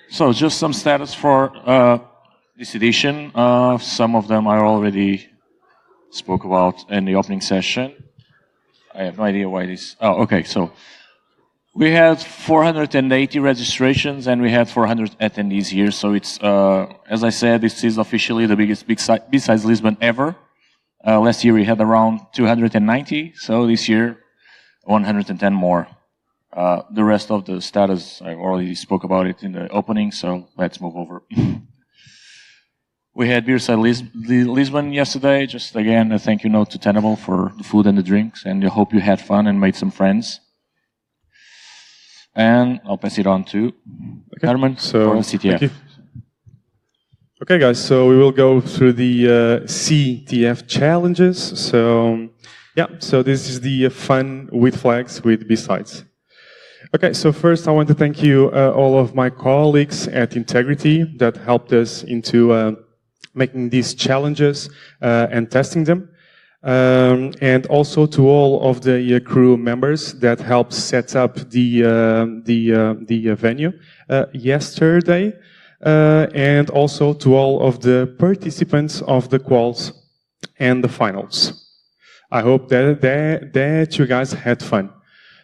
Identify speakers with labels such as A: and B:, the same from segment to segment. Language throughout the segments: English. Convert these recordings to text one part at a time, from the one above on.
A: So just some status for this edition. Some of them I already spoke about in the opening session. I have no idea why this. Oh, okay. So we had 480 registrations and we had 400 attendees here. So it's, as I said, this is officially the biggest BSides Lisbon ever. Last year we had around 290. So this year, 110 more. The rest of the status, I already spoke about it in the opening, so let's move over. We had BSides Lisbon yesterday. Just again, a thank you note to Pwnable for the food and the drinks, and I hope you had fun and made some friends. And I'll pass it on to Herman for CTF.
B: Okay, guys, so we will go through the CTF challenges. So, yeah, so this is the fun with flags with BSides. Okay, so first I want to thank you all of my colleagues at Integrity that helped us into making these challenges and testing them. And also to all of the crew members that helped set up the venue yesterday. And also to all of the participants of the Quals and the finals. I hope that you guys had fun.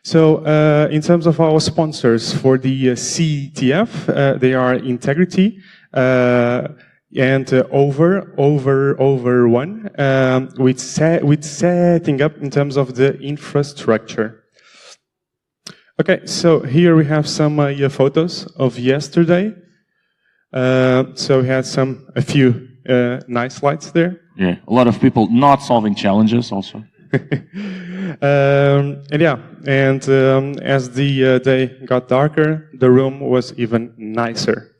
B: So, in terms of our sponsors for the CTF, they are Integrity and Over One, with setting up in terms of the infrastructure. Okay, so here we have some photos of yesterday. So we had a few nice slides there.
A: Yeah, a lot of people not solving challenges also.
B: And yeah, and as the day got darker, the room was even nicer.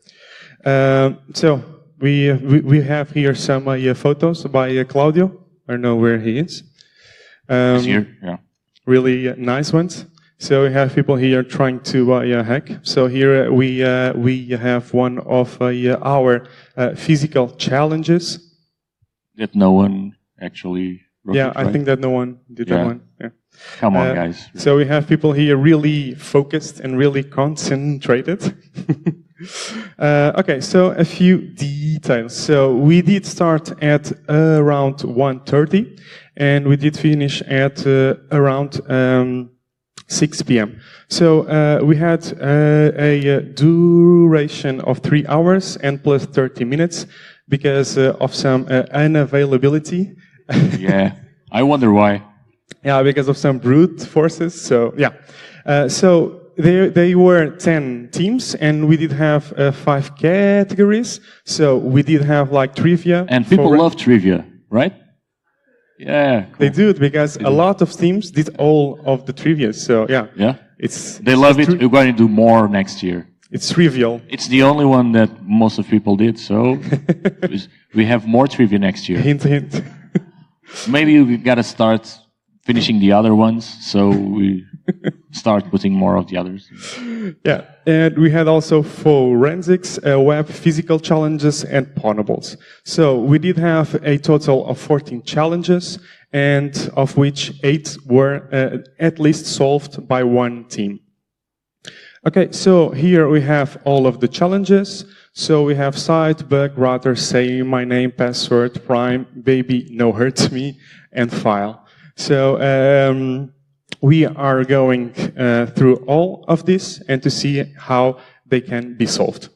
B: So we have here some photos by Claudio. I don't know where he is.
A: He's here, yeah.
B: Really nice ones. So we have people here trying to hack. So here we have one of our physical challenges
A: That no one actually wrote it, right?
B: I think that no one did that one. Yeah.
A: Come on, guys.
B: So we have people here really focused and really concentrated. Okay, so a few details. So we did start at around 1:30, and we did finish at around 6 p.m. So we had a duration of 3 hours and plus 30 minutes because of some unavailability.
A: Yeah, I wonder why.
B: Yeah, because of some brute forces. So yeah, so they were 10 teams, and we did have 5 categories. So we did have like trivia.
A: And people love trivia, right? Yeah, cool.
B: They do it because a lot of teams did all of the trivia. So yeah,
A: they love it. We're going to do more next year.
B: It's trivial.
A: It's the only one that most of people did. So we have more trivia next year.
B: Hint, hint.
A: Maybe we gotta start finishing the other ones, so we start putting more of the others.
B: Yeah, and we had also forensics, web physical challenges, and Pwnables. So we did have a total of 14 challenges, and of which 8 were at least solved by one team. Okay, so here we have all of the challenges. So we have site, bug, router, say my name, password, prime, baby, no hurt me, and file. So we are going through all of this and to see how they can be solved.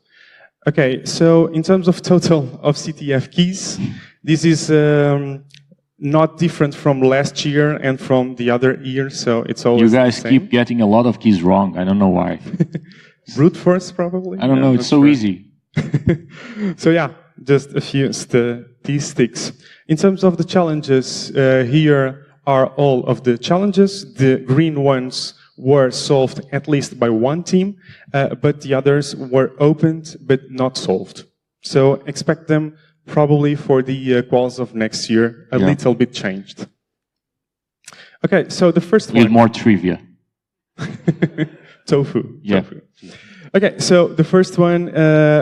B: Okay, so in terms of total of CTF keys, this is not different from last year and from the other year, so it's always
A: You guys keep getting a lot of keys wrong. I don't know why.
B: Brute force, probably?
A: I don't know, it's so easy.
B: So yeah, just a few statistics. In terms of the challenges, here are all of the challenges. The green ones were solved at least by one team, but the others were opened but not solved. So expect them probably for the Quals of next year, a little bit changed. Okay, so the first one.
A: With more trivia.
B: Tofu.
A: Yeah.
B: Tofu. Okay, so the first one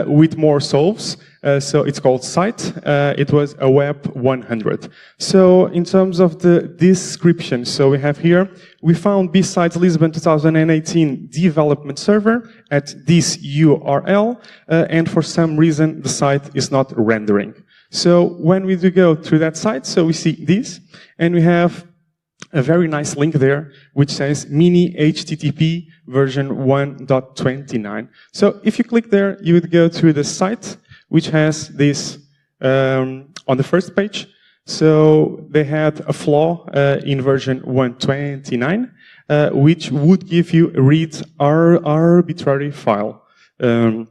B: with more solves. So it's called Site. It was a Web 100. So in terms of the description, so we have here, we found BSides Lisbon 2018 development server at this URL, and for some reason the site is not rendering. So when we do go through that site, so we see this, and we have a very nice link there, which says mini HTTP version 1.29. So if you click there, you would go to the site, which has this on the first page. So they had a flaw in version 1.29, which would give you a read arbitrary file. Isn't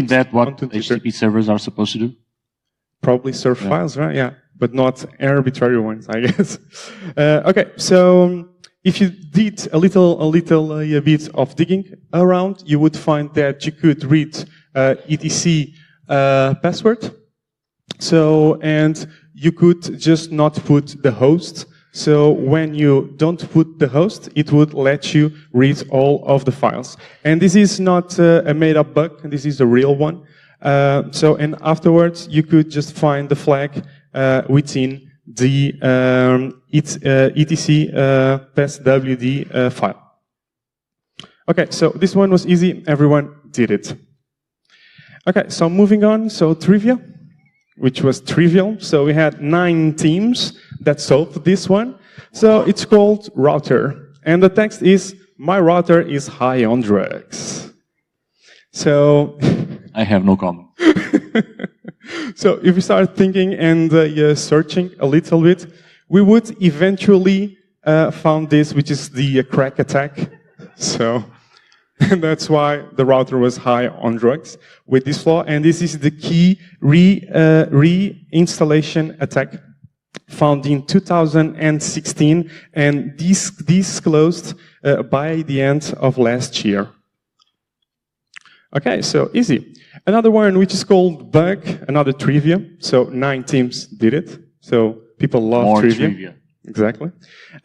A: that what HTTP servers are supposed to do?
B: Probably serve files, right? Yeah, but not arbitrary ones, I guess. Okay, so if you did a bit of digging around, you would find that you could read etc password. So, and you could just not put the host. So when you don't put the host, it would let you read all of the files. And this is not a made-up bug. This is a real one. And afterwards, you could just find the flag within the etc passwd file. Okay, so this one was easy. Everyone did it. Okay, so moving on. So trivia, which was trivial. So we had 9 teams that solved this one. So it's called router. And the text is, my router is high on drugs. So
A: I have no comment.
B: So if we start thinking and searching a little bit, we would eventually found this, which is the crack attack. So and that's why the router was high on drugs with this flaw. And this is the key reinstallation attack found in 2016 and disclosed by the end of last year. Okay, so easy. Another one which is called bug, another trivia. So 9 teams did it. So people love
A: more
B: trivia. Exactly.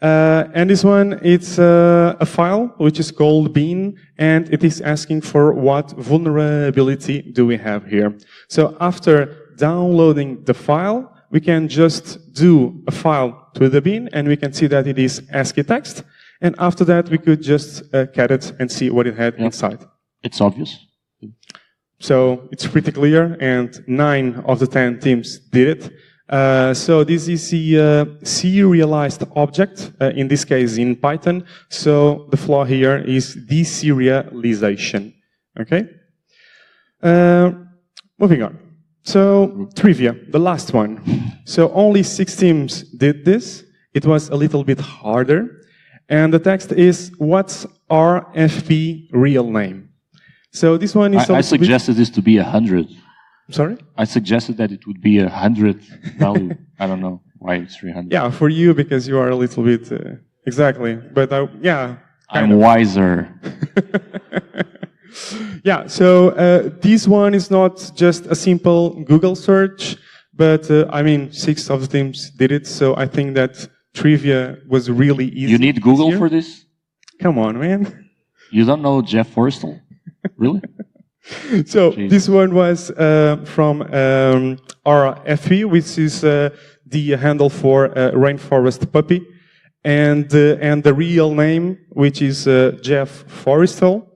B: And this one, it's a file which is called bin, and it is asking for what vulnerability do we have here. So after downloading the file, we can just do a file to the bin, and we can see that it is ASCII text. And after that, we could just cat it and see what it had inside.
A: It's obvious.
B: So it's pretty clear, and 9 of the 10 teams did it. So this is the serialized object, in this case in Python. So the flaw here is deserialization. Okay? Moving on. So trivia, the last one. So only 6 teams did this. It was a little bit harder. And the text is, what's RFP real name? So this one is...
A: I suggested this to be 100.
B: Sorry?
A: I suggested that it would be 100 value. I don't know why it's 300.
B: Yeah, for you, because you are a little bit... exactly. But yeah.
A: I'm wiser.
B: Yeah, so this one is not just a simple Google search, but 6 of the teams did it. So I think that trivia was really easy.
A: You need Google for this?
B: Come on, man.
A: You don't know Jeff Forrestal? Really?
B: So this one was from RFID, which is the handle for Rainforest Puppy, and the real name, which is Jeff Forrestal.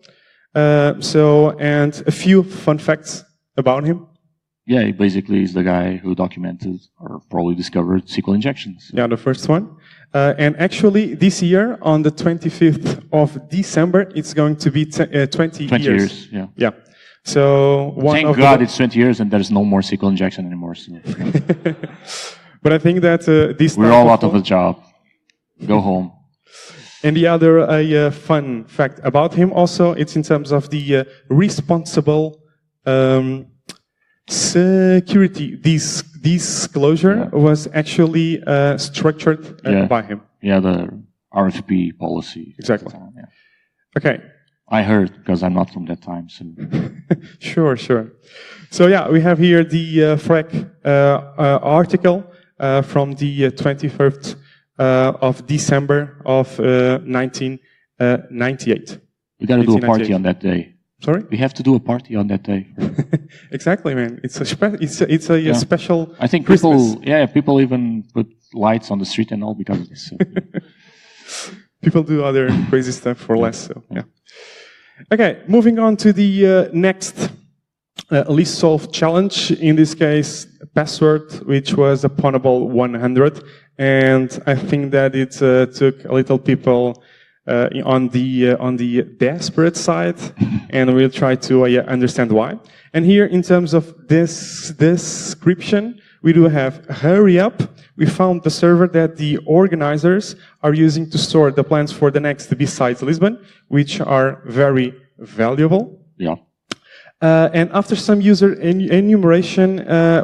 B: And a few fun facts about him.
A: Yeah, he basically is the guy who documented or probably discovered SQL injections.
B: Yeah, the first one. And actually, this year, on the 25th of December, it's going to be 20 years.
A: Yeah.
B: Yeah. So
A: thank God it's 20 years and there's no more SQL injection anymore. So.
B: But I think that
A: we're all out of a job. Go home.
B: And the other fun fact about him also, it's in terms of the responsible security. This disclosure was actually structured by him.
A: Yeah, the RFP policy.
B: Exactly. Okay.
A: I heard, because I'm not from that time. So.
B: Sure. So yeah, we have here the FRAC article from the 21st of December of 1998.
A: We got to do a party on that day.
B: Sorry?
A: We have to do a party on that day.
B: Exactly, man. It's a special.
A: I think
B: Christmas.
A: people even put lights on the street and all because of this.
B: People do other crazy stuff for less. So yeah. Okay, moving on to the next least solved challenge. In this case, password, which was a Pwnable 100, and I think that it took a little people on the desperate side, and we'll try to understand why. And here, in terms of this description, we do have hurry up. We found the server that the organizers are using to store the plans for the next BSides Lisbon, which are very valuable.
A: Yeah.
B: And after some user enumeration,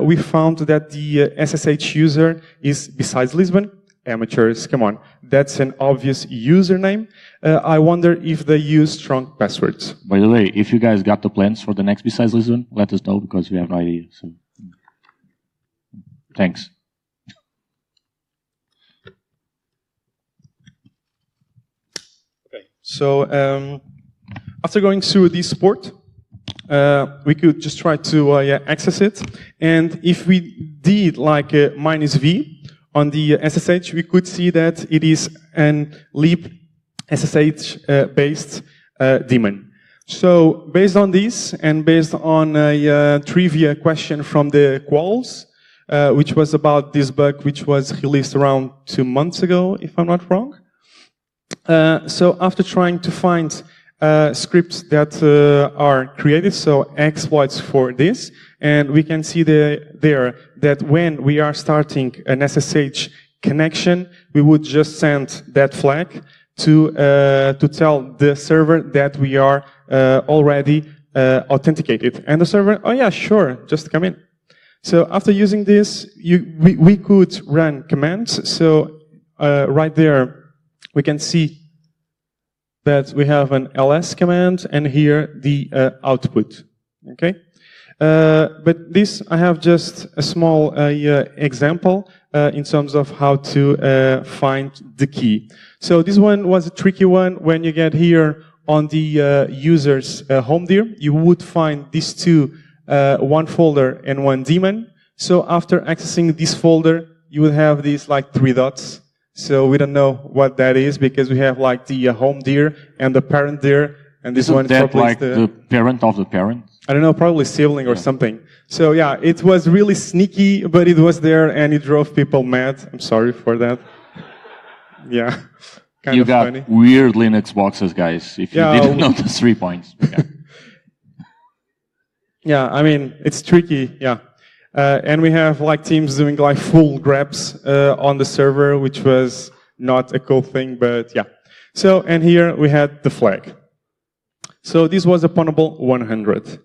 B: we found that the SSH user is BSides Lisbon. Amateurs, come on. That's an obvious username. I wonder if they use strong passwords.
A: By the way, if you guys got the plans for the next BSides Lisbon, let us know because we have no idea. So, thanks.
B: Okay. So after going through this support, we could just try to access it. And if we did like -v on the SSH, we could see that it is an lib SSH based daemon. So based on this, and based on a trivia question from the Quals, which was about this bug, which was released around 2 months ago, if I'm not wrong. So after trying to find scripts that are created, so exploits for this, and we can see there that when we are starting an SSH connection, we would just send that flag to tell the server that we are already authenticated. And the server, oh yeah, sure, just come in. So after using this, we could run commands. So right there, we can see that we have an ls command, and here the output. Okay, but this I have just a small example in terms of how to find the key. So this one was a tricky one. When you get here on the user's home dir, you would find these two, one folder and one daemon. So after accessing this folder, you will have these like 3 dots. So we don't know what that is because we have like the home dir and the parent dir, and this one is probably
A: like the parent of the parent.
B: I don't know, probably sibling or something. So yeah, it was really sneaky, but it was there and it drove people mad. I'm sorry for that. Yeah, kind
A: you
B: of
A: got
B: funny.
A: weird Linux boxes, guys. If you didn't know the 3 points. Yeah.
B: Yeah, I mean it's tricky. Yeah. And we have like teams doing like full grabs on the server, which was not a cool thing, but yeah. So, and here we had the flag. So this was a Pwnable 100.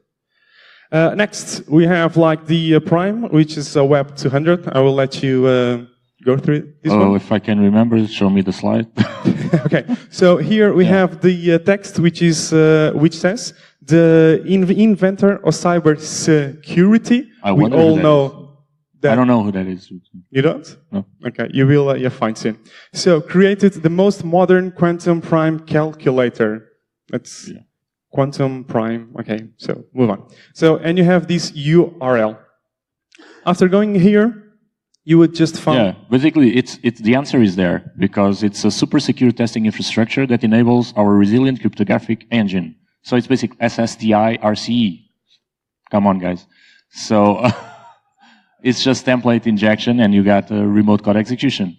B: Next, we have like the prime, which is a Web 200. I will let you go through this one.
A: Oh, if I can remember, show me the slide.
B: Okay, so here we have the text, which is which says the inventor of cyber security. We all know that.
A: I don't know who that is.
B: You don't?
A: No.
B: Okay, you will you'll find soon. So created the most modern quantum prime calculator. That's quantum prime. Okay, so move on. So and you have this URL. After going here, you would just find.
A: Yeah, basically, it's the answer is there because it's a super secure testing infrastructure that enables our resilient cryptographic engine. So it's basically SSDI RCE. Come on, guys. So it's just template injection, and you got remote code execution.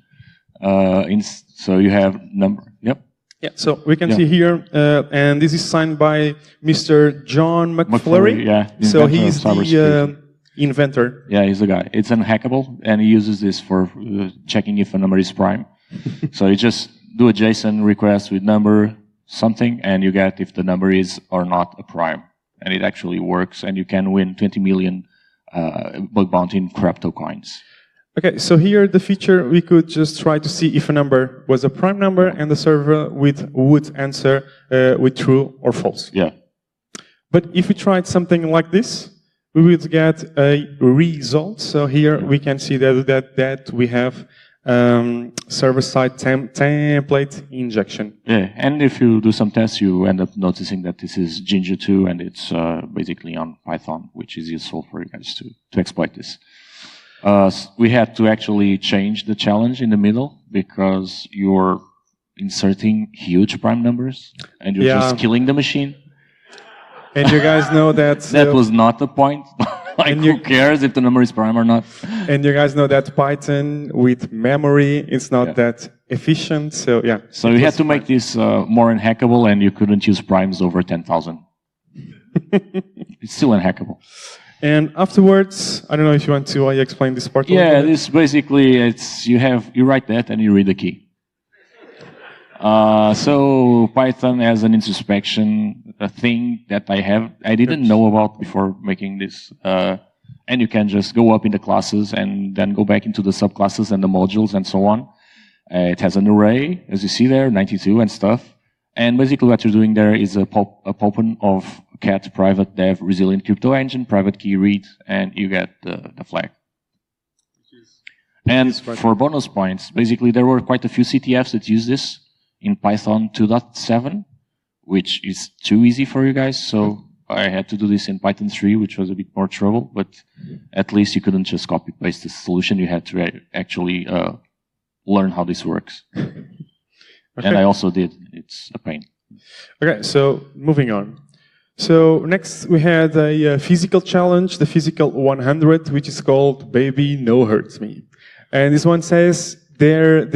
A: So you have number. Yep.
B: Yeah. So we can see here, and this is signed by Mr. John McFlurry.
A: Yeah.
B: So he's the inventor.
A: Yeah, he's the guy. It's unhackable, and he uses this for checking if a number is prime. So you just do a JSON request with number something, and you get if the number is or not a prime. And it actually works, and you can win 20 million bug bounty in crypto coins.
B: Okay, so here the feature, we could just try to see if a number was a prime number, and the server would answer with true or false.
A: Yeah.
B: But if we tried something like this, we would get a result. So here we can see that we have server-side template injection.
A: Yeah, and if you do some tests, you end up noticing that this is Ginger 2, and it's basically on Python, which is useful for you guys to exploit this. We had to actually change the challenge in the middle because you're inserting huge prime numbers, and you're just killing the machine.
B: And you guys know that...
A: that was not the point. Like, who cares if the number is prime or not?
B: And you guys know that Python with memory is not that efficient, so yeah.
A: So you had to make this more unhackable, and you couldn't use primes over 10,000. It's still unhackable. And
B: afterwards, I don't know if you want to explain this part.
A: Yeah, this basically, you write that and you read the key. So Python has an introspection, a thing that I didn't know about before making this. And you can just go up in the classes and then go back into the subclasses and the modules and so on. It has an array, as you see there, 92 and stuff. And basically what you're doing there is a popen of cat private dev resilient crypto engine, private key read, and you get the flag. And for bonus points, basically there were quite a few CTFs that use this in Python 2.7, which is too easy for you guys. So I had to do this in Python 3, which was a bit more trouble, but at least you couldn't just copy paste the solution. You had to actually learn how this works. Okay. And I also did. It's a pain.
B: Okay, so moving on. So next we had a physical challenge, the physical 100, which is called Baby No Hurts Me. And this one says there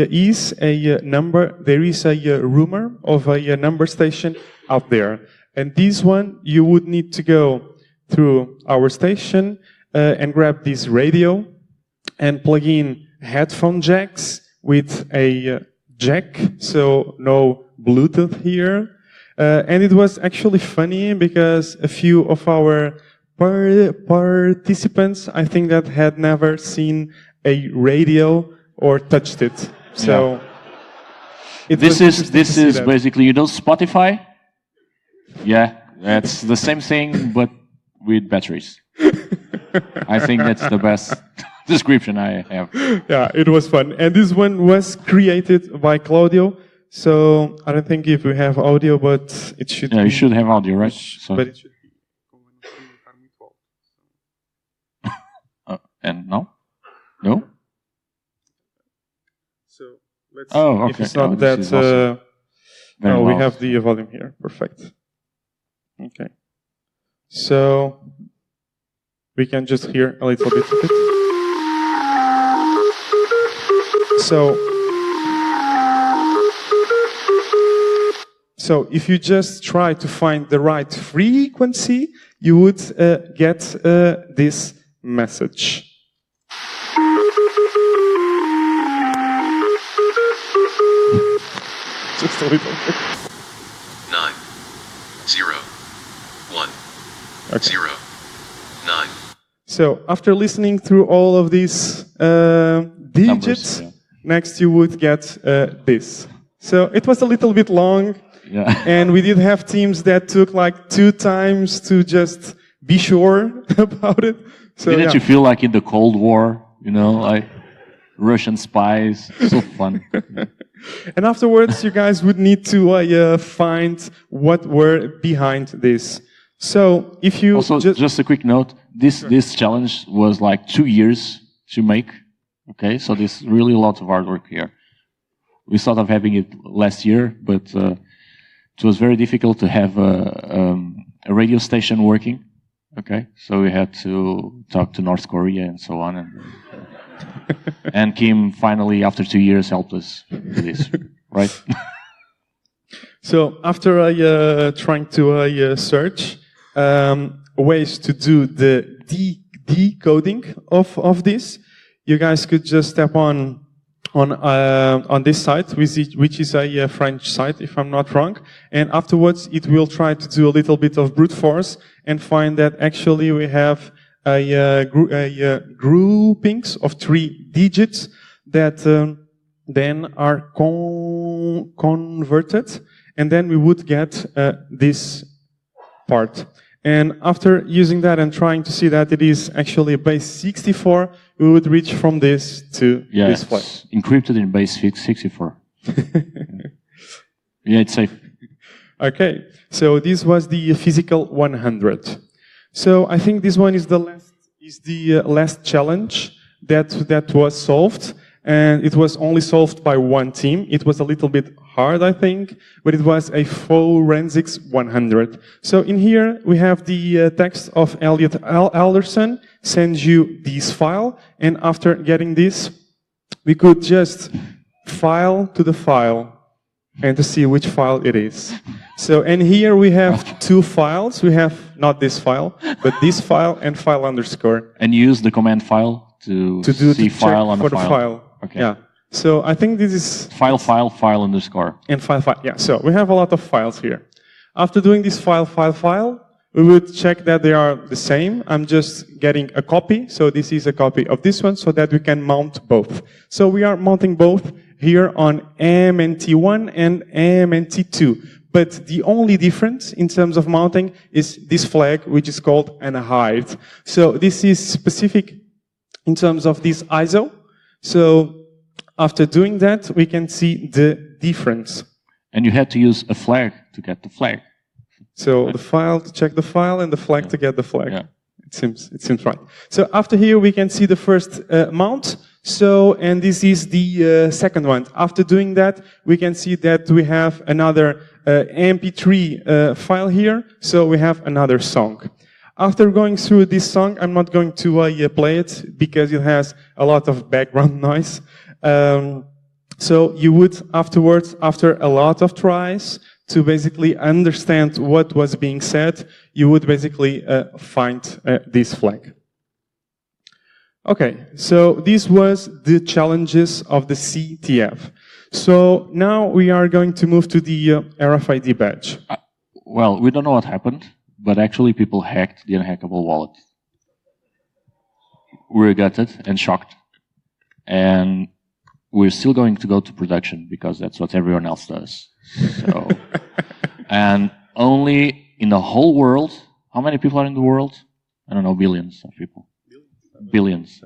B: is a rumor of a number station out there. And this one, you would need to go through our station and grab this radio and plug in headphone jacks with a jack, so no Bluetooth here. And it was actually funny because a few of our participants, I think, that had never seen a radio or touched it. So
A: this is basically, you know, Spotify. Yeah, that's the same thing, but with batteries. I think that's the best description I have.
B: Yeah, it was fun. And this one was created by Claudio. So I don't think if we have audio, but it should be...
A: you should have audio, right? So.
B: But it should be...
A: And no? No?
B: So let's
A: okay.
B: If it's not that... no, we have the volume here. Perfect. Okay. So we can just hear a little bit of it. So if you just try to find the right frequency, you would get this message. Just a little bit.
C: 9, 0, 1, 0, 9.
B: So after listening through all of these digits, next you would get this. So it was a little bit long, and we did have teams that took like 2 times to just be sure about it. So,
A: didn't you feel like in the Cold War, you know, like Russian spies? So fun.
B: And afterwards, you guys would need to find what were behind this. So if you
A: also just a quick note, this challenge was like 2 years to make. Okay, so there's really a lot of hard work here. We thought of having it last year, but it was very difficult to have a radio station working. Okay, so we had to talk to North Korea and so on, and Kim finally, after 2 years, helped us with this, right?
B: So after trying to search ways to do the decoding of this, you guys could just step on this site, which is a French site, if I'm not wrong. And afterwards, it will try to do a little bit of brute force and find that actually we have groupings of 3 digits that then are converted, and then we would get this part. And after using that and trying to see that it is actually a base 64, we would reach from this to this flag.
A: It's encrypted in base 64. Yeah, it's safe.
B: Okay, so this was the physical 100. So I think this one is the last challenge that was solved, and it was only solved by one team. It was a little bit hard, I think, but it was a forensics 100. So in here we have the text of Elliot Alderson sends you this file, and after getting this, we could just file to the file and to see which file it is. So, and here we have two files. We have not this file, but this file and file underscore.
A: And use the command file to see file on
B: for
A: the file.
B: The file.
A: Okay.
B: Yeah. So I think this is
A: file underscore.
B: And file. Yeah. So we have a lot of files here. After doing this file, we would check that they are the same. I'm just getting a copy. So this is a copy of this one so that we can mount both. So we are mounting both here on AMNT1 and AMNT2. But the only difference in terms of mounting is this flag, which is called an hide. So this is specific in terms of this ISO. So after doing that, we can see the difference.
A: And you had to use a flag to get the flag.
B: So the file to check the file and the flag to get the flag.
A: Yeah.
B: It seems right. So after here, we can see the first mount. So, and this is the second one. After doing that, we can see that we have another MP3 file here. So we have another song. After going through this song, I'm not going to play it because it has a lot of background noise. So you would afterwards, after a lot of tries, to basically understand what was being said, you would basically find this flag. Okay, so this was the challenges of the CTF. So now we are going to move to the RFID badge.
A: Well, we don't know what happened, but actually people hacked the unhackable wallet. We're gutted and shocked. And we're still going to go to production because that's what everyone else does. So, and only in the whole world, how many people are in the world? I don't know, billions of people. Billions,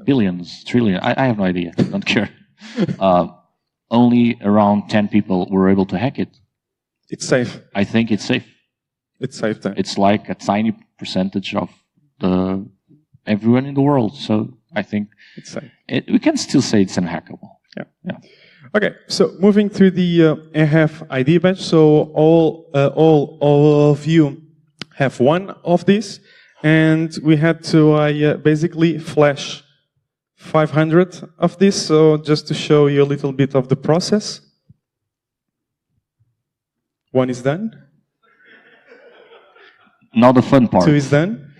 A: trillions. I have no idea. Don't care. Only around 10 people were able to hack it.
B: It's safe.
A: I think it's safe.
B: It's safe then.
A: It's like a tiny percentage of everyone in the world. So I think
B: it's safe.
A: We can still say it's unhackable.
B: Yeah. Okay, so moving through the RFID badge. So all of you have one of these, and we had to basically flash 500 of this. So just to show you a little bit of the process. One is done.
A: Now the fun part.
B: 2 is done.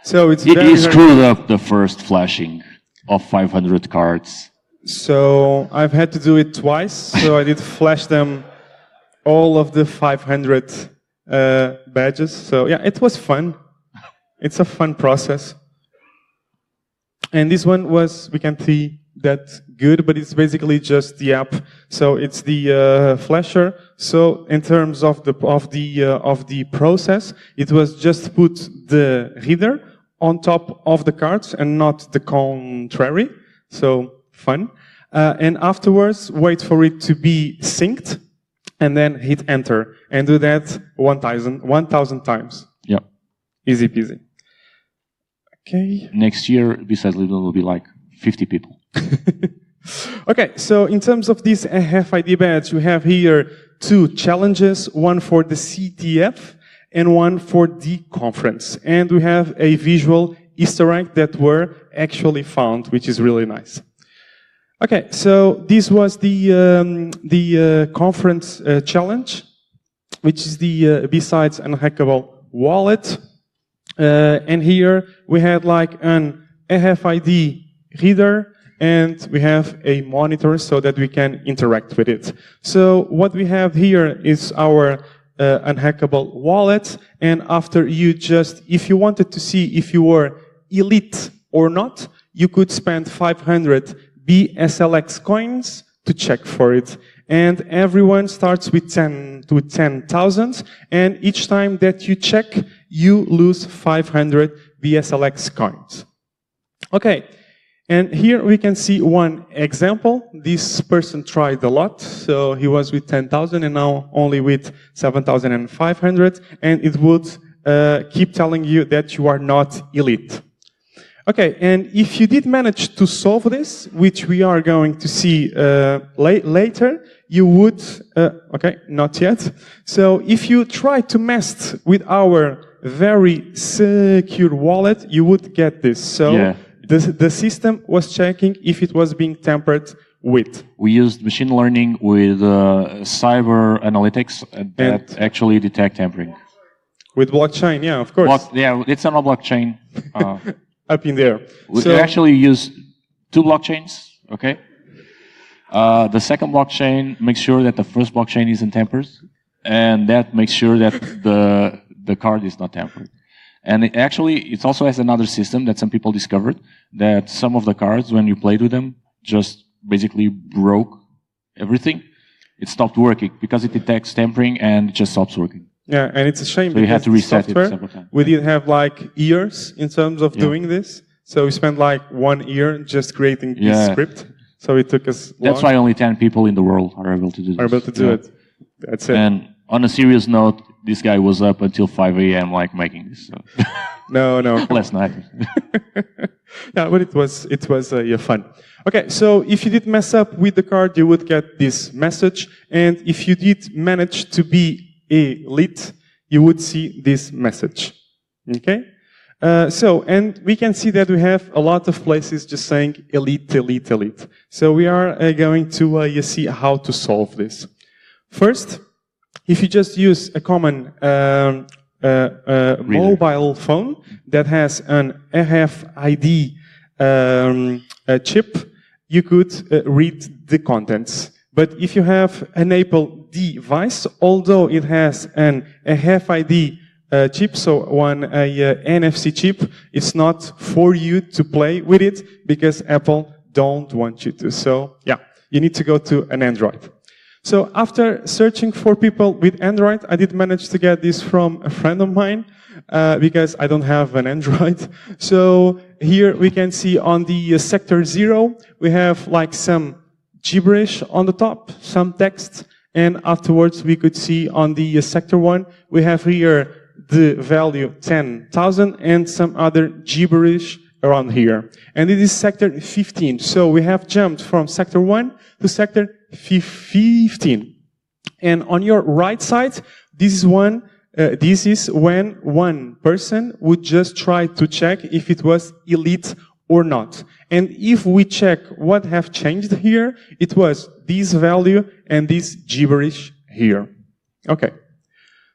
B: So it's
A: you screwed up the first flashing of 500 cards.
B: So I've had to do it twice. So I did flash them, all of the 500 badges. So yeah, it was fun. It's a fun process. And this one was, we can't see that good, but it's basically just the app. So it's the flasher. So in terms of the process, it was just put the reader on top of the cards and not the contrary. So fun. And afterwards, wait for it to be synced and then hit enter and do that 1,000 times.
A: Yeah.
B: Easy peasy. Okay.
A: Next year, BSides Lisbon will be like 50 people.
B: Okay, so in terms of this RFID badge, we have here 2 challenges, one for the CTF and one for the conference. And we have a visual Easter egg that were actually found, which is really nice. Okay, so this was the conference challenge, which is the BSides Unhackable Wallet. And here we had like an RFID reader, and we have a monitor so that we can interact with it. So what we have here is our unhackable wallet, and after you just, if you wanted to see if you were elite or not, you could spend 500 BSLX coins to check for it. And everyone starts with 10,000, and each time that you check, you lose 500 BSLX coins. Okay. And here we can see one example. This person tried a lot. So he was with 10,000 and now only with 7,500. And it would keep telling you that you are not elite. Okay, and if you did manage to solve this, which we are going to see later, you would, okay, not yet. So if you try to mess with our very secure wallet, you would get this. So
A: Yeah.
B: the system was checking if it was being tampered with.
A: We used machine learning with cyber analytics that actually detect tampering.
B: With blockchain, yeah, of course.
A: Yeah, it's on a blockchain.
B: Up in there.
A: We
B: So-
A: actually use 2 blockchains, okay? The second blockchain makes sure that the first blockchain isn't tampered, and that makes sure that the card is not tampered. And it also has another system that some people discovered, that some of the cards, when you played with them, just basically broke everything. It stopped working because it detects tampering and it just stops working.
B: Yeah, and it's a shame
A: So you had
B: because
A: to
B: the
A: reset it
B: software,
A: several times.
B: we did have like years in terms of
A: Yeah.
B: doing this. So we spent like 1 year just creating this
A: Yeah.
B: script. So it took us long.
A: That's why only 10 people in the world are able to do this.
B: Are able to do
A: Yeah.
B: it. That's it.
A: And on a serious note, this guy was up until 5 a.m. like making this. So.
B: No.
A: Last night.
B: Yeah, but it was yeah, fun. Okay, so if you did mess up with the card, you would get this message. And if you did manage to be elite, you would see this message. Okay? And we can see that we have a lot of places just saying elite, elite, elite. So we are going to see how to solve this. First, if you just use a common mobile phone that has an RFID chip, you could read the contents. But if you have an Apple device, although it has an RFID chip, so a NFC chip, it's not for you to play with it because Apple don't want you to. So yeah, you need to go to an Android. So after searching for people with Android, I did manage to get this from a friend of mine because I don't have an Android. So here we can see on the sector 0, we have like some gibberish on the top, some text, and afterwards we could see on the sector 1, we have here the value 10,000 and some other gibberish around here. And it is sector 15. So we have jumped from sector 1 to sector 15. And on your right side, this is when one person would just try to check if it was elite or not. And if we check what have changed here, it was this value and this gibberish here. Okay.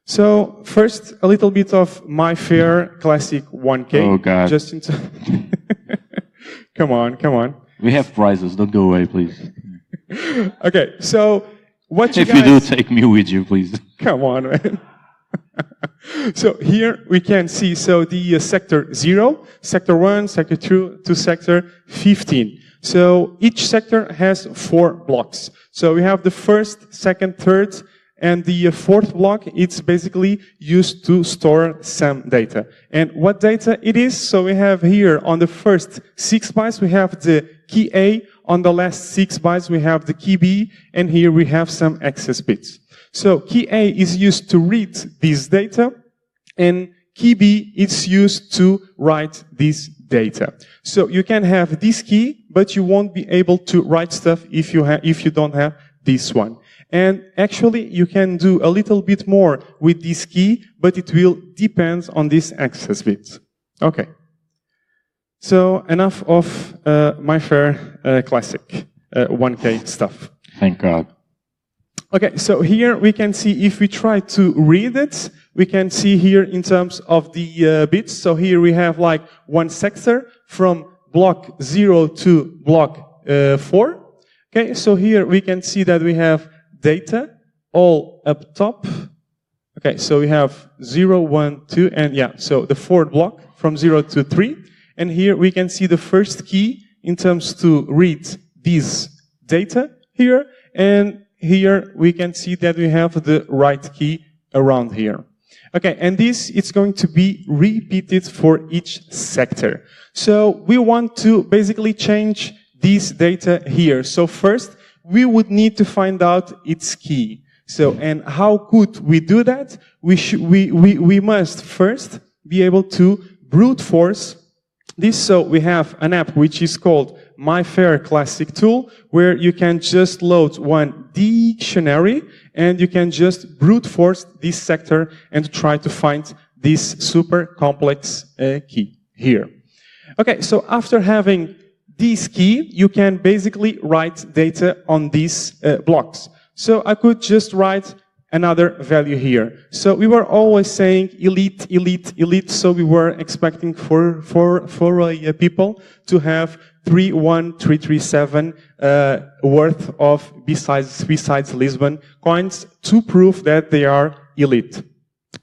B: So first, a little bit of Mifare classic 1K.
A: Oh, God.
B: Just into come on.
A: We have prizes. Don't go away, please.
B: Okay, so what you
A: If
B: guys...
A: you do, take me with you, please.
B: Come on, man. So here we can see, so the sector 0, sector 1, sector 2 to sector 15. So each sector has 4 blocks. So we have the first, second, third, and the fourth block, it's basically used to store some data. And what data it is? So we have here on the first 6 bytes, we have the key A. On the last 6 bytes, we have the key B. And here we have some access bits. So key A is used to read this data. And key B is used to write this data. So you can have this key, but you won't be able to write stuff if you don't have this one. And actually, you can do a little bit more with this key, but it will depend on this access bit. Okay. So enough of Mifare classic 1K stuff.
A: Thank God.
B: Okay, so here we can see if we try to read it, we can see here in terms of the bits. So here we have like one sector from block 0 to block 4. Okay, so here we can see that we have data all up top. Okay, so we have 0, 1, 2, and yeah, so the fourth block from 0 to 3. And here we can see the first key in terms to read this data here. And here we can see that we have the right key around here. Okay, and this is going to be repeated for each sector. So we want to basically change this data here. So first, we would need to find out its key. So, and how could we do that? We must first be able to brute force this. So we have an app which is called Mifare Classic Tool, where you can just load one dictionary and you can just brute force this sector and try to find this super complex key here. Okay, so after having this key, you can basically write data on these blocks. So I could just write another value here. So we were always saying elite, elite, elite. So we were expecting for people to have 31337 worth of BSides Lisbon coins to prove that they are elite.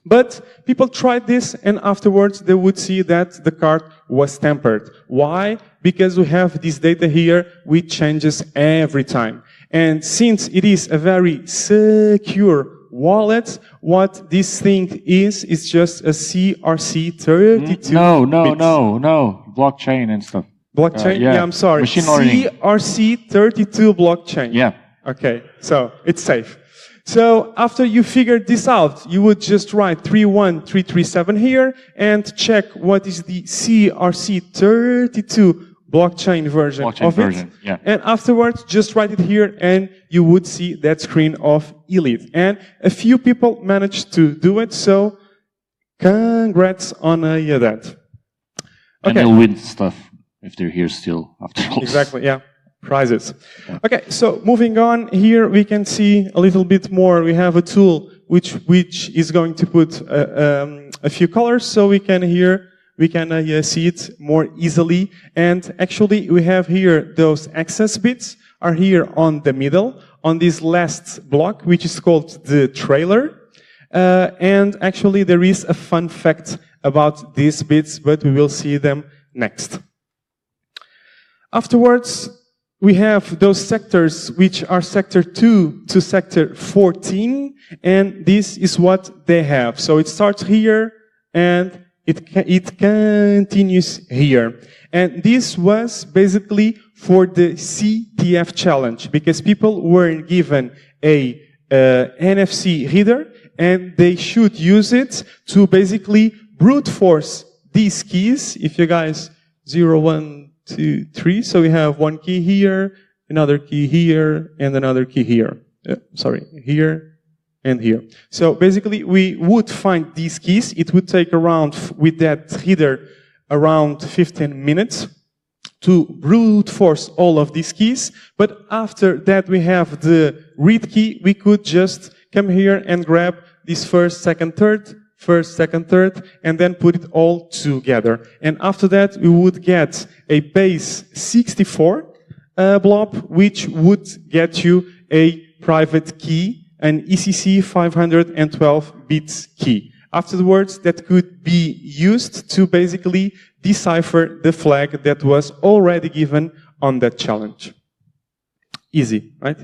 B: But people tried this, and afterwards they would see that the card was tampered. Why? Because we have this data here which changes every time. And since it is a very secure wallet, what this thing is just a CRC32
A: No. Blockchain and stuff.
B: Blockchain? Yeah, I'm sorry.
A: Machine learning.
B: CRC32 blockchain.
A: Yeah.
B: Okay, so it's safe. So after you figured this out, you would just write 31337 here and check what is the CRC32 blockchain version of it.
A: Yeah.
B: And afterwards, just write it here and you would see that screen of elite. And a few people managed to do it, so congrats on that. Okay.
A: And they'll win stuff if they're here still after all.
B: Exactly, yeah. Prizes. Okay, so moving on, here we can see a little bit more. We have a tool which is going to put a few colors, so we can see it more easily. And actually, we have here those access bits are here on the middle, on this last block, which is called the trailer. And actually, there is a fun fact about these bits, but we will see them next. Afterwards, we have those sectors which are sector 2 to sector 14, and this is what they have. So it starts here and it continues here. And this was basically for the CTF challenge, because people were given a NFC reader and they should use it to basically brute force these keys. If you guys 0, 1, 2, 3. So we have one key here, another key here, and another key here. Here and here. So basically, we would find these keys. It would take around, with that reader, around 15 minutes to brute force all of these keys. But after that, we have the read key. We could just come here and grab this first, second, third, and then put it all together. And after that, we would get a base 64 blob, which would get you a private key, an ECC 512 bits key. Afterwards, that could be used to basically decipher the flag that was already given on that challenge. Easy, right?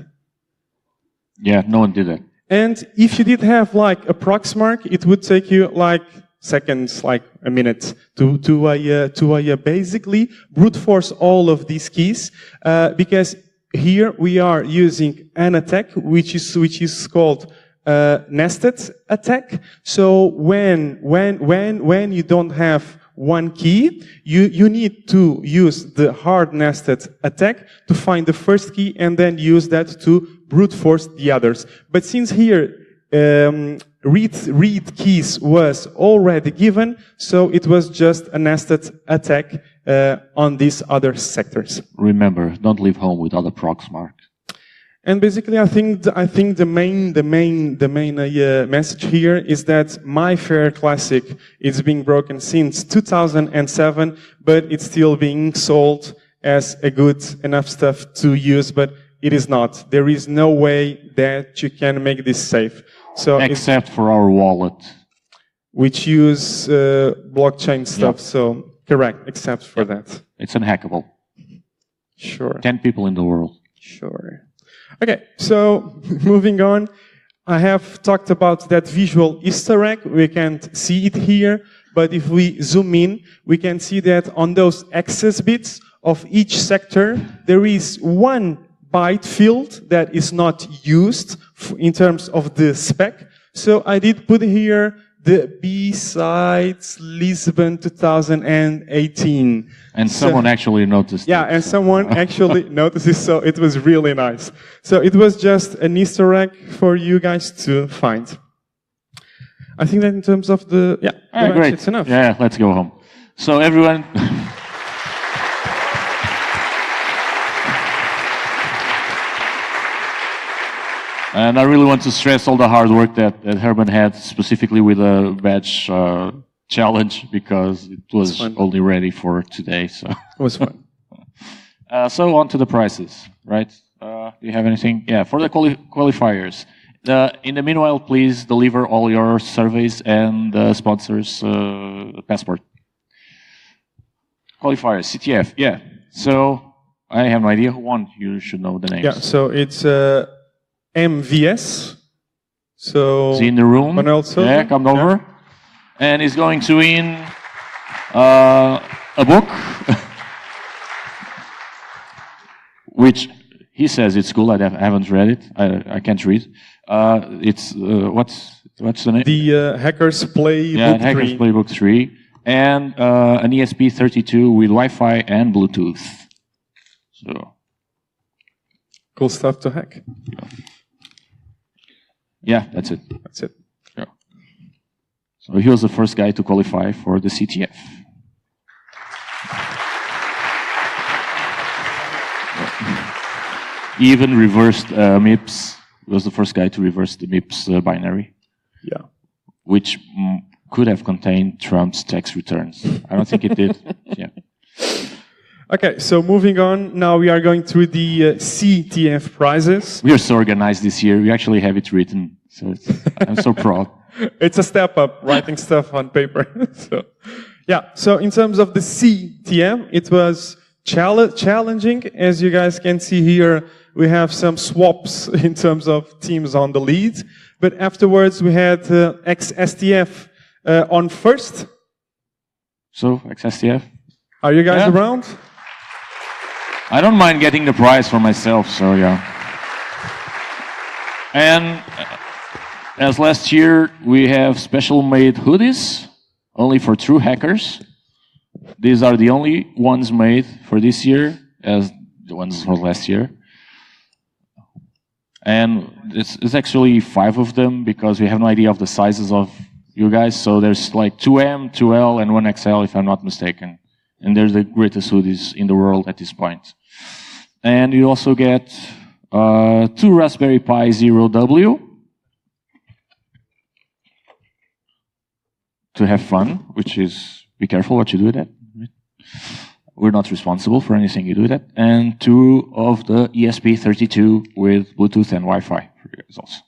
A: Yeah, no one did that.
B: And if you did have like a prox mark, it would take you like seconds, like a minute, to basically brute force all of these keys, because here we are using an attack which is called nested attack. So when you don't have one key, you need to use the hard nested attack to find the first key and then use that to brute force the others. But since here read keys was already given, so it was just a nested attack on these other sectors.
A: Remember, don't leave home with other prox marks.
B: And basically, I think the main message here is that Mifare Classic is being broken since 2007, but it's still being sold as a good enough stuff to use, but it is not. There is no way that you can make this safe. So
A: except for our wallet,
B: which use blockchain stuff. Yep. So correct, except for that.
A: It's unhackable.
B: Sure.
A: 10 people in the world.
B: Sure. Okay, so moving on. I have talked about that visual Easter egg. We can't see it here, but if we zoom in, we can see that on those access bits of each sector, there is one byte field that is not used in terms of the spec. So I did put here the BSides Lisbon 2018.
A: And someone actually noticed
B: Yeah,
A: it,
B: and
A: so.
B: someone actually noticed it, so it was really nice. So it was just an Easter egg for you guys to find. I think that in terms of the,
A: All right, great.
B: it's enough.
A: Yeah, let's go home. So everyone... And I really want to stress all the hard work that Herman had, specifically with the badge challenge, because it was only ready for today. So
B: It was fun.
A: so on to the prices, right? Do you have anything? Yeah, for the qualifiers. In the meanwhile, please deliver all your surveys and the sponsors' passport. Qualifiers, CTF, yeah. So I have no idea who won. You should know the names.
B: Yeah, so it's MVS. So
A: Is he in the room?
B: Manuel Silva?
A: Yeah, come over. And he's going to win a book, which he says it's cool. I haven't read it. I can't read. It's what's the name?
B: The Hackers Playbook 3.
A: Hackers Playbook 3, and an ESP32 with Wi-Fi and Bluetooth. So
B: Cool stuff to hack.
A: yeah, that's it.
B: That's it.
A: Yeah. So he was the first guy to qualify for the CTF. He even reversed MIPS. He was the first guy to reverse the MIPS binary.
B: Yeah.
A: Which could have contained Trump's tax returns. I don't think it did. Yeah.
B: Okay, so moving on, now we are going through the CTF prizes.
A: We are so organized this year. We actually have it written. So I'm so proud.
B: It's a step up, writing stuff on paper. So in terms of the CTF, it was challenging. As you guys can see here, we have some swaps in terms of teams on the lead. But afterwards, we had XSTF on first.
A: So, XSTF.
B: Are you guys
A: Yeah.
B: around?
A: I don't mind getting the prize for myself, so yeah. And as last year, we have special made hoodies, only for true hackers. These are the only ones made for this year, as the ones for last year. And it's actually 5 of them, because we have no idea of the sizes of you guys. So there's like 2M, 2L, and 1XL, if I'm not mistaken. And they're the greatest hoodies in the world at this point. And you also get 2 Raspberry Pi Zero W to have fun, which is, be careful what you do with that. We're not responsible for anything you do with that. And 2 of the ESP32 with Bluetooth and Wi-Fi for you guys also.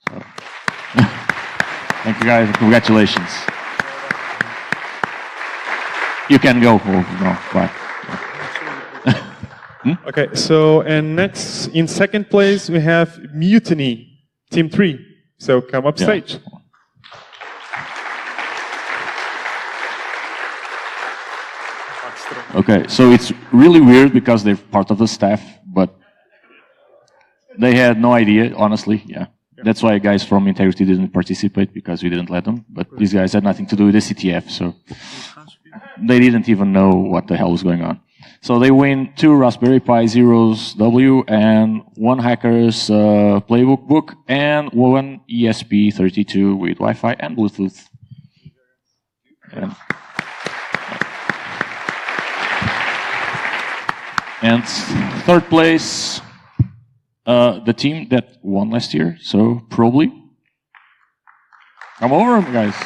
A: So. Thank you guys, and congratulations. You can go. Oh, no, bye.
B: Okay, so and next, in second place, we have Mutiny, Team 3. So come up stage.
A: Okay, so it's really weird because they're part of the staff, but they had no idea, honestly, yeah. That's why guys from Integrity didn't participate, because we didn't let them. But these guys had nothing to do with the CTF, so they didn't even know what the hell was going on. So they win 2 Raspberry Pi Zeros W and 1 Hacker's Playbook book and 1 ESP32 with Wi-Fi and Bluetooth. And third place, the team that won last year, so probably. Come over, guys.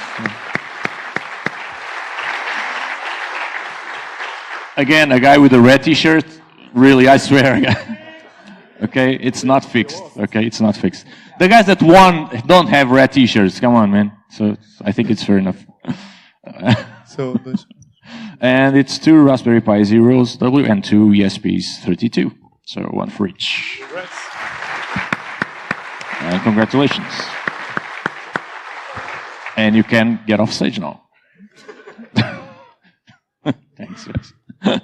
A: Again, a guy with a red t-shirt, really, I swear. Okay, it's not fixed. Okay, it's not fixed. The guys that won don't have red t-shirts. Come on, man. So I think it's fair enough.
B: So
A: and it's 2 Raspberry Pi Zeros W and 2 ESPs 32. So 1 for each. Congratulations. And you can get off stage now. Thanks, guys.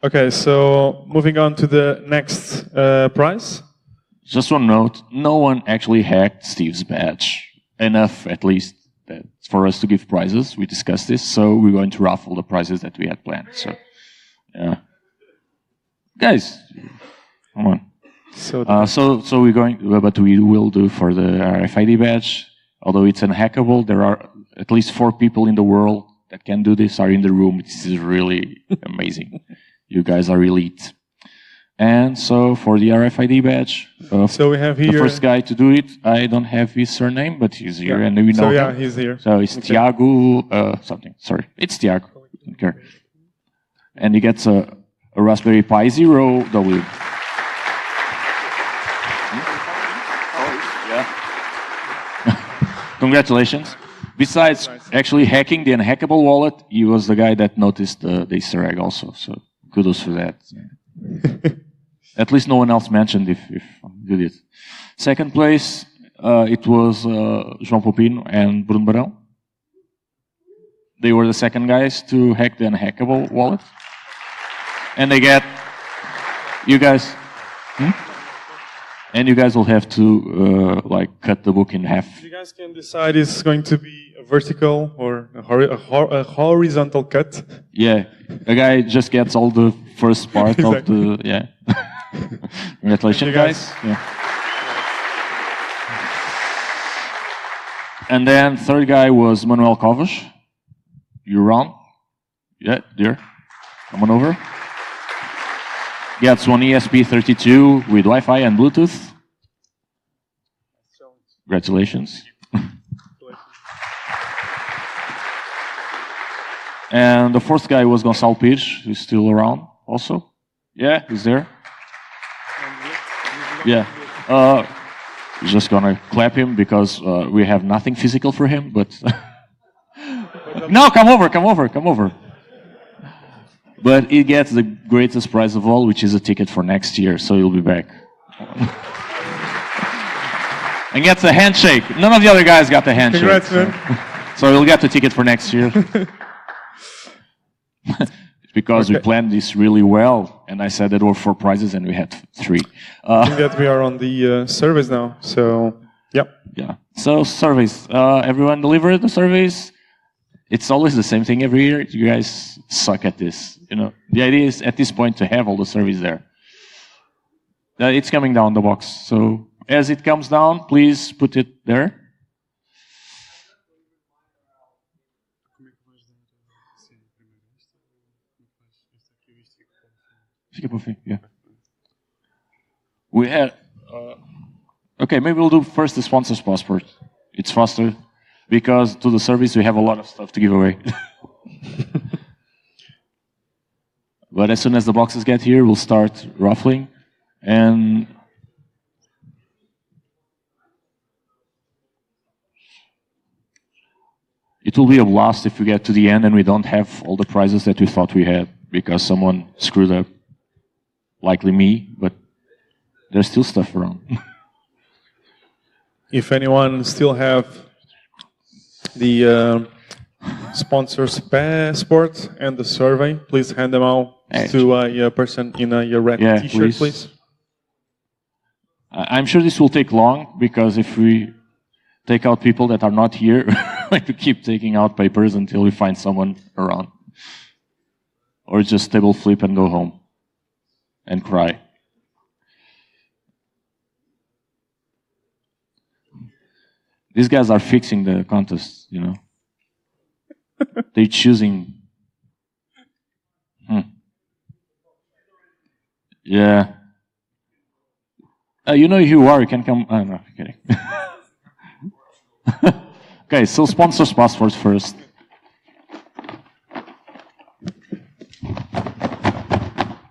B: Okay, so moving on to the next prize.
A: Just one note, no one actually hacked Steve's badge. Enough, at least, that for us to give prizes. We discussed this, so we're going to raffle the prizes that we had planned. So, yeah. Guys, come on. So we're going, but we will do for the RFID badge. Although it's unhackable, there are at least 4 people in the world that can do this, are in the room. This is really amazing. You guys are elite. And so for the RFID badge,
B: so we have here
A: the first guy to do it. I don't have his surname, but he's here, and we know him.
B: He's here.
A: So it's Tiago something. Sorry, it's Tiago. Okay. And he gets a Raspberry Pi Zero W. Congratulations. Besides actually hacking the unhackable wallet, he was the guy that noticed the Easter egg also. So kudos for that. At least no one else mentioned if you did. Second place, it was João Popino and Bruno Barão. They were the second guys to hack the unhackable wallet. And they get, you guys, and you guys will have to cut the book in half.
B: You guys can decide it's going to be a vertical or a horizontal cut.
A: Yeah, the guy just gets all the first part of the, yeah. Congratulations, guys. Yeah. And then third guy was Manuel Covas. You're on? Yeah, there. Come on over. Gets one ESP32 with Wi-Fi and Bluetooth. Congratulations. And the fourth guy was Gonçalo Pires, who's still around also. Yeah, he's there. Yeah. Just gonna clap him because we have nothing physical for him, but... No, come over. But he gets the greatest prize of all, which is a ticket for next year, so he'll be back. And gets a handshake. None of the other guys got the handshake.
B: Congrats, man.
A: So he'll get the ticket for next year. Because we planned this really well, and I said there were 4 prizes, and we had 3.
B: I think that we are on the surveys now, so, yep.
A: Yeah. So, surveys. Everyone delivered the surveys. It's always the same thing every year. You guys suck at this. You know, the idea is at this point to have all the surveys there. It's coming down the box. So as it comes down, please put it there. Yeah. We had. Okay, maybe we'll do first the sponsors passport. It's faster. Because to the service we have a lot of stuff to give away. But as soon as the boxes get here, we'll start raffling. And it will be a blast if we get to the end and we don't have all the prizes that we thought we had because someone screwed up. Likely me, but there's still stuff around.
B: If anyone still have the sponsors passport and the survey, please hand them out to a person in a red t-shirt, please.
A: I'm sure this will take long because if we take out people that are not here, we're going to keep taking out papers until we find someone around. Or just table flip and go home and cry. These guys are fixing the contest, you know. They're choosing. Yeah. You know who you are, you can come. Oh, no, kidding. Okay, so sponsors passports first.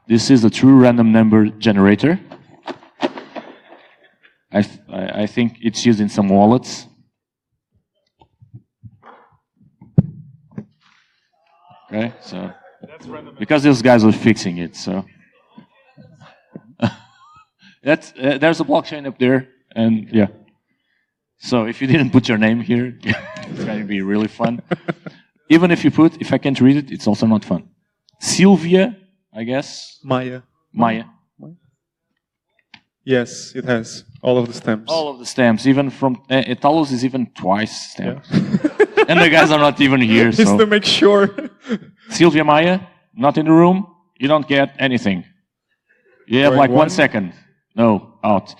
A: This is a true random number generator. I think it's used in some wallets. Okay, so because those guys are fixing it, so there's a blockchain up there, And yeah. So if you didn't put your name here, it's going to be really fun. Even if I can't read it, it's also not fun. Sylvia, I guess.
B: Maya. Yes, it has all of the stamps.
A: All of the stamps, even from Italos is even twice stamped. Yeah. And the guys are not even here.
B: Just
A: so.
B: to make sure.
A: Sylvia Maya, not in the room. You don't get anything. You have like 1 second. No, out.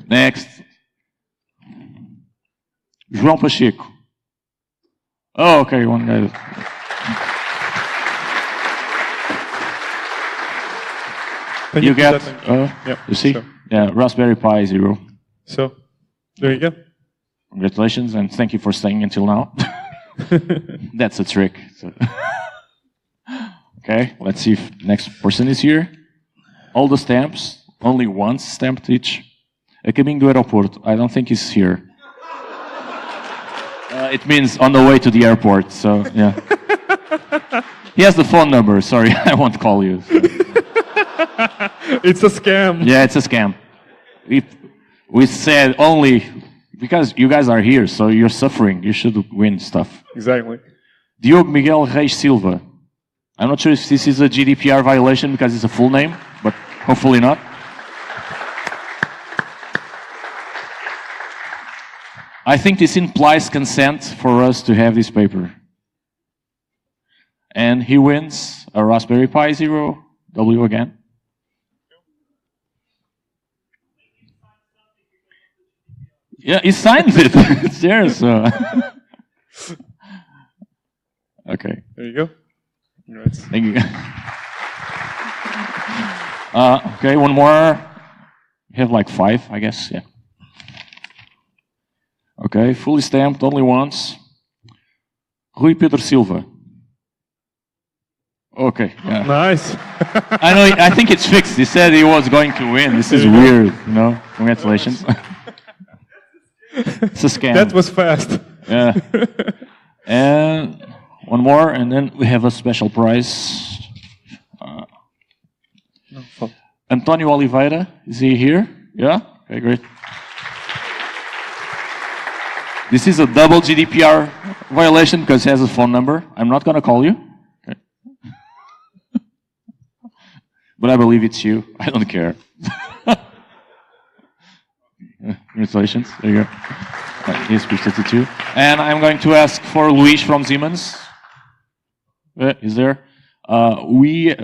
A: Next. João Pacheco. Oh, okay, one guy. You get, you see? Sure. Yeah, Raspberry Pi 0.
B: So, there you go.
A: Congratulations, and thank you for staying until now. That's a trick. So. Okay, let's see if the next person is here. All the stamps, only once stamped each. A caminho do aeroporto. I don't think he's here. It means on the way to the airport, so yeah. He has the phone number, sorry, I won't call you. So.
B: It's a scam.
A: Yeah, it's a scam. We said only because you guys are here, so you're suffering. You should win stuff.
B: Exactly.
A: Diogo Miguel Reis Silva. I'm not sure if this is a GDPR violation because it's a full name, but hopefully not. I think this implies consent for us to have this paper. And he wins a Raspberry Pi 0, W again. Yeah, he signed it. It's there, so. Okay.
B: There you go. Right.
A: Thank you. Okay, one more. We have like 5, I guess, yeah. Okay, fully stamped, only once. Rui Pedro Silva. Okay. Yeah.
B: Nice.
A: I know. I think it's fixed. He said he was going to win. This is weird, you know. Congratulations. It's a scam.
B: That was fast.
A: Yeah. And one more, and then we have a special prize. Antonio Oliveira, is he here? Yeah. Okay, great. This is a double GDPR violation because he has a phone number. I'm not going to call you. Okay. But I believe it's you. I don't care. Congratulations. There you go. Here's P32. And I'm going to ask for Luis from Siemens. Is there? We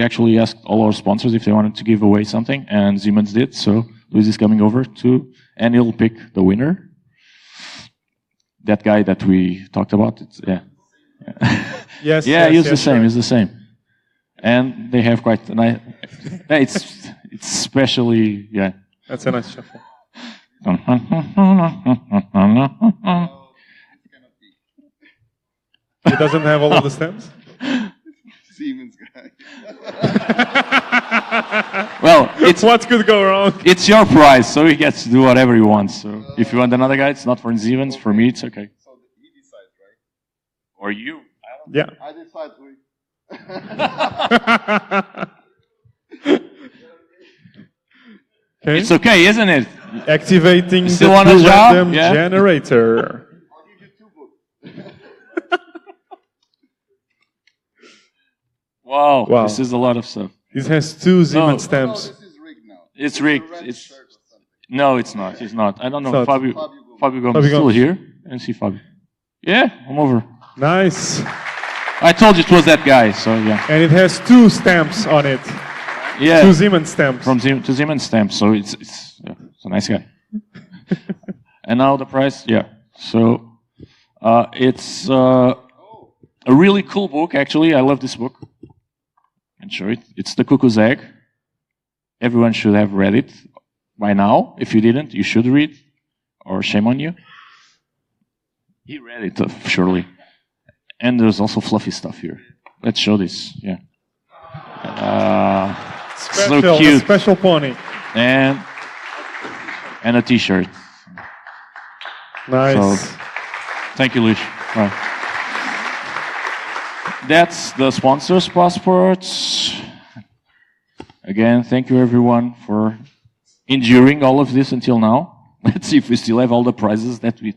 A: actually asked all our sponsors if they wanted to give away something, and Siemens did. So Luis is coming over to, and he'll pick the winner. That guy that we talked about, yeah.
B: Yes.
A: Yeah,
B: yes,
A: he's
B: yes,
A: the same.
B: sure.
A: He's the same. And they have quite a nice. It's especially, yeah.
B: That's a nice shuffle. It doesn't have all of the stems?
D: Siemens guy.
A: Well, it's
B: what could go wrong?
A: It's your prize, so he gets to do whatever he wants. So if you want another guy, it's not for Siemens. For me, it's okay.
D: So he decides, right?
A: Or you.
B: Yeah.
D: I decide who.
B: Okay.
A: It's okay, isn't it?
B: Activating
A: still
B: the
A: want a job?
B: random
A: Yeah.
B: generator.
D: I'll give you 2 books.
A: Wow,
B: Wow.
A: this is a lot of stuff.
B: This has 2 Siemens
D: No,
B: stamps.
D: this is rigged now.
A: It's rigged.
D: A red
A: It's
D: shirt or something.
A: no, it's not. It's not. I don't know.
B: It's not.
A: Fabio Gomes
B: Fabio
A: is still
B: Gomes.
A: here. And see Fabio. Yeah, I'm over.
B: Nice.
A: I told you it was that guy. So yeah.
B: And it has 2 stamps on it.
A: Yeah.
B: 2 Siemens stamps.
A: From to Siemens stamp. So it's a nice guy. And now the price. Yeah. So it's a really cool book. Actually, I love this book. And show it. It's The Cuckoo's Egg. Everyone should have read it by now. If you didn't, you should read, or shame on you. He read it, surely. And there's also fluffy stuff here. Let's show this. Yeah.
B: Special,
A: so cute.
B: a special pony.
A: And a T-shirt.
B: Nice.
A: So, thank you, Luis. Right. That's the sponsors' passports. Again, thank you everyone for enduring all of this until now. Let's see if we still have all the prizes that we...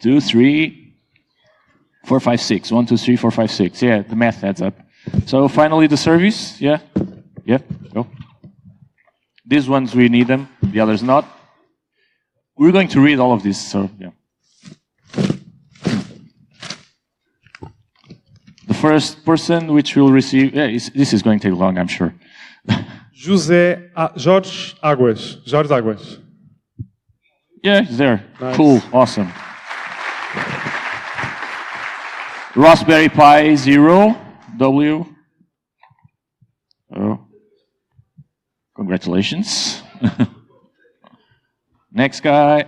A: 2, 3, 4, 5, 6. 1, 2, 3, 4, 5, 6. Yeah, the math adds up. So finally the service. Yeah. Yeah, go. These ones we need them, the others not. We're going to read all of this, so yeah. The first person which will receive... Yeah, this is going to take long, I'm sure.
B: Jorge Águas. Jorge Águas.
A: Yeah, he's there.
B: Nice.
A: Cool, awesome. Raspberry Pi 0, W. Oh. Congratulations. Next guy.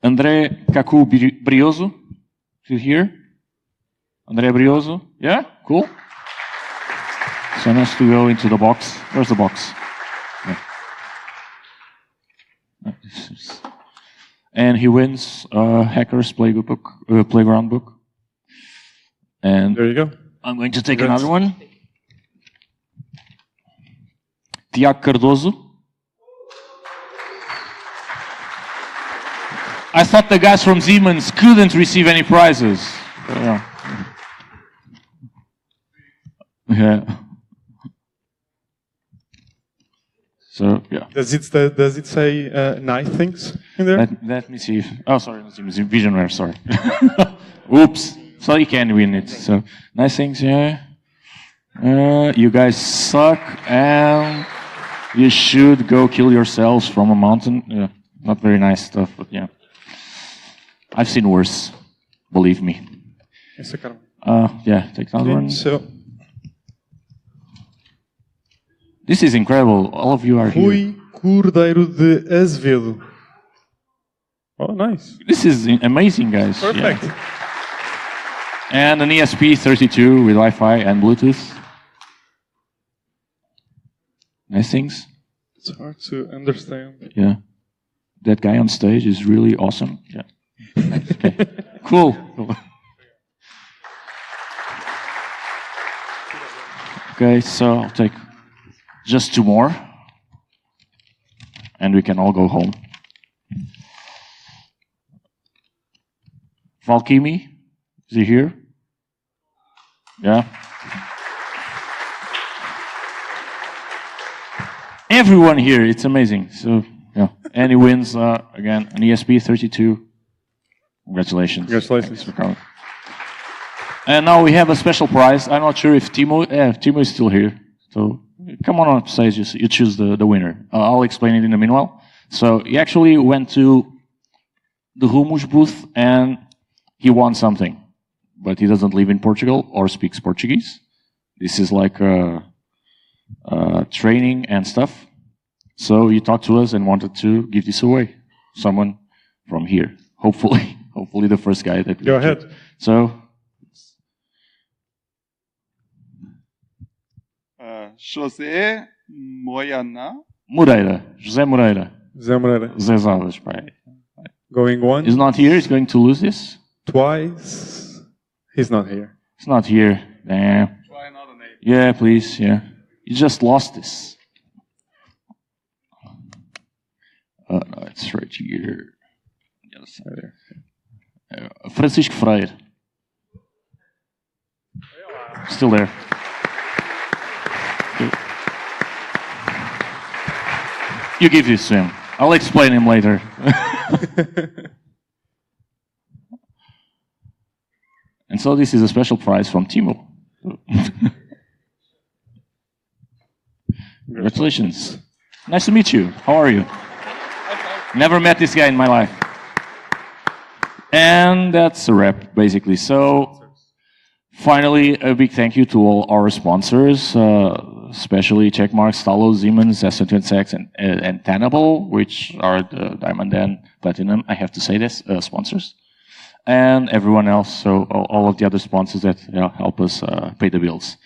A: André Cacu Brioso. You here? André Brioso. Yeah, cool. So nice to go into the box. Where's the box? Yeah. And he wins Hackers Playground book. And
B: There you go.
A: I'm going to take another one. Tiago Cardoso. I thought the guys from Siemens couldn't receive any prizes. Yeah. Yeah. So, yeah.
B: Does it say nice things in there?
A: Let me see. Oh, sorry, not Siemens, Visionware, sorry. Oops. So you can win it. So, nice things, yeah. You guys suck, and you should go kill yourselves from a mountain. Yeah, not very nice stuff, but yeah. I've seen worse, believe me. Yeah, take another one.
B: So,
A: This is incredible. All of you are here.
B: Rui Cordeiro de Azevedo. Oh, nice.
A: This is amazing, guys.
B: Perfect.
A: Yeah. And an ESP32 with Wi-Fi and Bluetooth. Nice things.
B: It's hard to understand.
A: Yeah. That guy on stage is really awesome. Yeah. Okay. Cool. Okay, so I'll take just 2 more. And we can all go home. Valkimi, is he here? Yeah. Everyone here, it's amazing. So, yeah. And he wins, again, an ESP32. Congratulations.
B: Congratulations.
A: Thanks for coming. And now we have a special prize. I'm not sure if Timo is still here. So come on stage, you choose the winner. I'll explain it in the meanwhile. So he actually went to the Rumus booth and he won something. But he doesn't live in Portugal or speaks Portuguese. This is like training and stuff. So he talked to us and wanted to give this away. Someone from here, hopefully. Hopefully the first guy that we
B: Go ahead.
A: So
D: José Moyana.
A: José Moreira.
B: Zé Moreira.
A: Zé Zadas, right?
B: Going once,
A: He's not here, he's going to lose this.
B: twice. He's not here.
A: He's not here. Damn.
D: Try another name.
A: Yeah, please, yeah. You just lost this. No, it's right here. The other side there. Francisco Freire. Still there. You give this to him. I'll explain him later. And so this is a special prize from Timo. Congratulations. Nice to meet you. How are you? Never met this guy in my life. And that's a wrap, basically. So, finally, a big thank you to all our sponsors, especially Checkmark, Stalo, Siemens, S26, and Pwnable, which are the Diamond and Platinum, I have to say this, sponsors. And everyone else, so all of the other sponsors that help us pay the bills.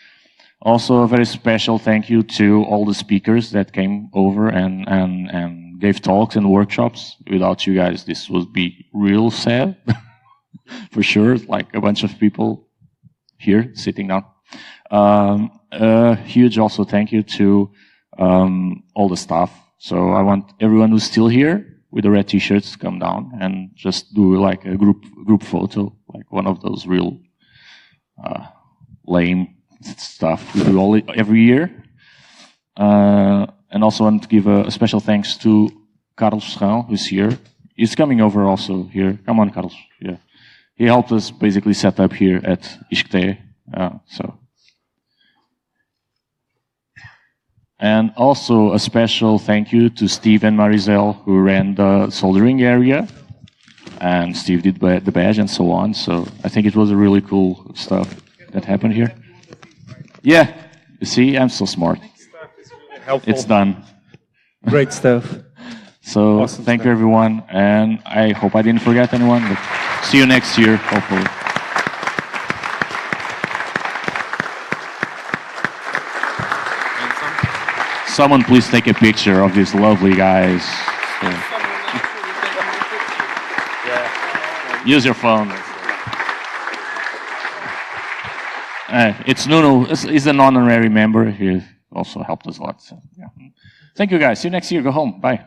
A: Also, a very special thank you to all the speakers that came over and gave talks and workshops. Without you guys, this would be real sad, for sure, like a bunch of people here sitting down. A huge also thank you to all the staff. So I want everyone who's still here with the red t-shirts to come down and just do like a group photo, like one of those real lame stuff we do every year. And also want to give a special thanks to Carlos Schão, who's here. He's coming over also here. Come on, Carlos. Yeah. He helped us basically set up here at Isqueté. And also a special thank you to Steve and Marisel, who ran the soldering area. And Steve did the badge and so on. So I think it was a really cool stuff that happened here. Yeah, you see, I'm so smart. It's done.
B: Great stuff.
A: So
B: Awesome
A: thank
B: stuff.
A: you, everyone. And I hope I didn't forget anyone. But see you next year, hopefully. Someone please take a picture of these lovely guys. Use your phone. It's Nuno. He's an honorary member. He also helped us a lot. So, yeah. Thank you, guys. See you next year. Go home. Bye.